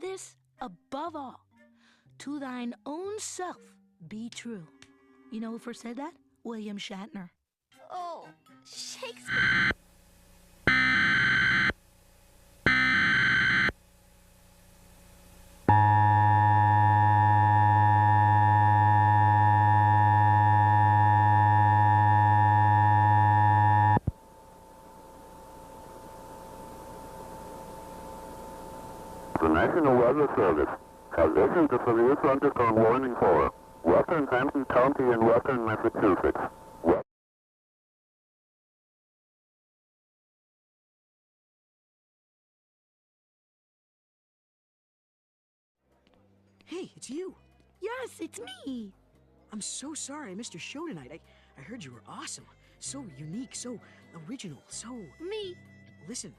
This above all, to thine own self be true. You know who first said that? William Shatner. Oh, Shakespeare. The National Weather Service has issued a severe thunderstorm warning for western Hampton County in western Massachusetts. Hey, it's you. Yes, it's me. I'm so sorry I missed your show tonight. I heard you were awesome. So unique, so original, so... Me? Listen,